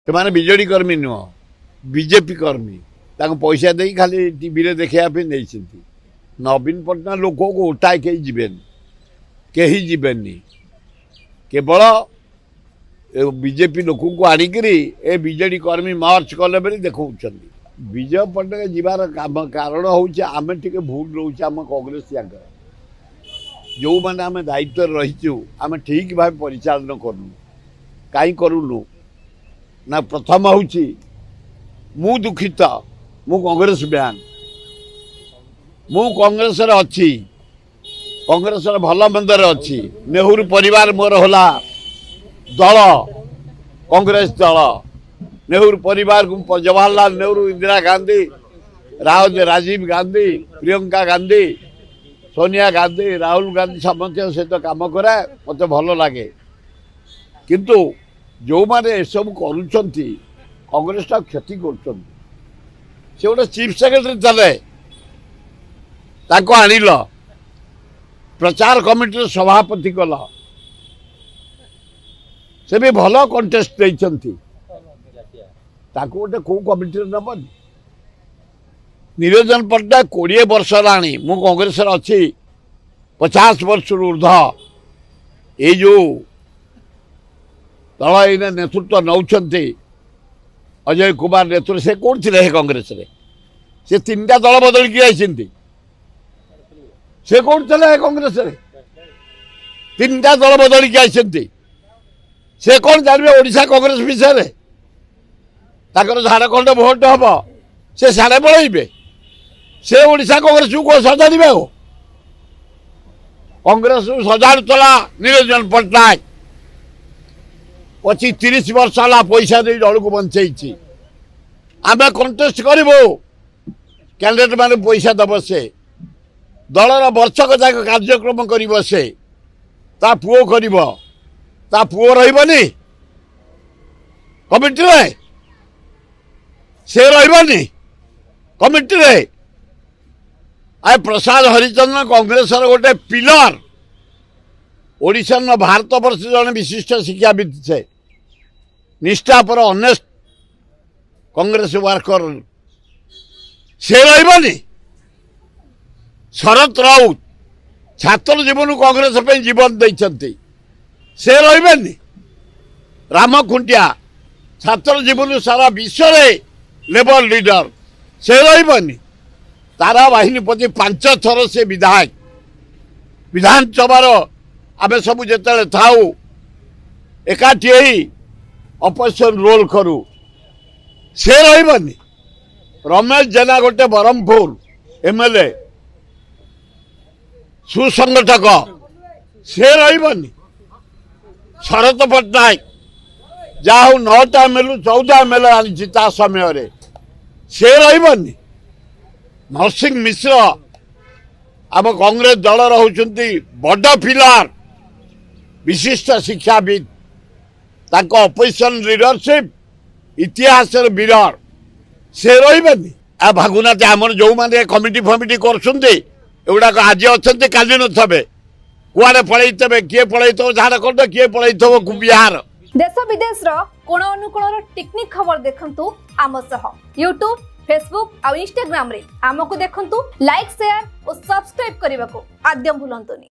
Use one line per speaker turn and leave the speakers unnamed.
से विजेडी कर्मी नुह बीजेपी कर्मी पैसा दे खाली टीवी देखापी नहीं नवीन पट्टनायक लोक को उठाए कहीं कहीं जीवेनि केवल बीजेपी लोक को आणिक बीजेडी कर्मी मार्च कले बेले देखा विजय पट्टनायक जीवार कारण हूँ आम टे भूल रोचे आम कांग्रेस जाकर जो मैंने आम दायित्व रहीचु आम ठीक भाव परिचालन करूँ कहीं करूँ ना प्रथम हूँ मु दुखित मु कांग्रेस मैन मु कांग्रेस अच्छी कांग्रेस भल मंदर अच्छी नेहरू परिवार मोर होला दल कांग्रेस दल नेहरू परिवार को जवाहरलाल नेहरू इंदिरा गांधी राजीव गांधी प्रियंका गांधी सोनिया गांधी राहुल गांधी समस्त सहित काम कराए मत भल लगे किंतु जो माने सब करुँच कांग्रेस क्षति कर गोटे चीफ सेक्रेटरी चले आणिल प्रचार कमिटी सभापति कल से भी भल कंटेस्ट देती गोटे कौ कमिटी नबनी निरंजन पट्टनायक 20 वर्ष लाणी मु कांग्रेस अच्छी 50 वर्ष ऊर्ध ये जो दल ये नेतृत्व नौ अजय कुमार नेतृत्व से कौन थे कांग्रेस से 3टा दल बदल की से कौन थे कांग्रेस 3टा दल बदल की से कौन जानवे ओडिशा कांग्रेस विषय ताकर झारखंड भोट हम से सारे पलैबे से ओडिशा कांग्रेस को सजाड़े कांग्रेस सजाड़ुला निरंजन पट्टनायक 25-30 वर्ष है पैसा दे दल को बंचई आम कंटेस्ट करूँ कैंडिडेट मैंने पैसा दब से दलर वर्षक जाक कार्यक्रम कर से ता पुओ कर पुओ रही कमिटी रे से रही कमिटी रे आए प्रसाद हरिचंद्र कांग्रेस गोटे पिलर ओडिशा भारत वर्ष जन विशिष्ट शिक्षाविद से निष्ठा पर ऑनेस्ट कांग्रेस वर्कर से रही शरद राउत छात्र जीवन कांग्रेस पे जीवन देते से रही राम खुंटिया छात्र जीवन सारा विश्व लेबर लीडर से रही तारा बाहिनीपति 5 थर से विधायक विधानसभा आम सब जिते थाऊ एकाठी अपोजिशन रोल करू से रही रमेश जेना गोटे ब्रह्मपुर एमएलए सुसंगठक से रही शरद पट्टनायक जहाँ 9टा एमएलए 14 एमएलए आनी समय से रही नरसिंह मिश्र आम कांग्रेस दल होती बड़ पिलार विशिष्ट शिक्षाविद अपोजिशन लीडरशिप इतिहास विराट से रही भागुना आम जो मैंने कमिटी फमिटी करुड़ाक आज अच्छा काली थे कुआड़े पलैथे किए पलैथ झारखंड किए पलैथ बिहार
देश विदेश कोण अनुकोण टेक्निक खबर देखंतु आम सह यूट्यूब फेसबुक और इंस्टाग्राम रे आमको देखंतु लाइक शेयर और सब्सक्राइब करने को आद्य भूलंतुनी।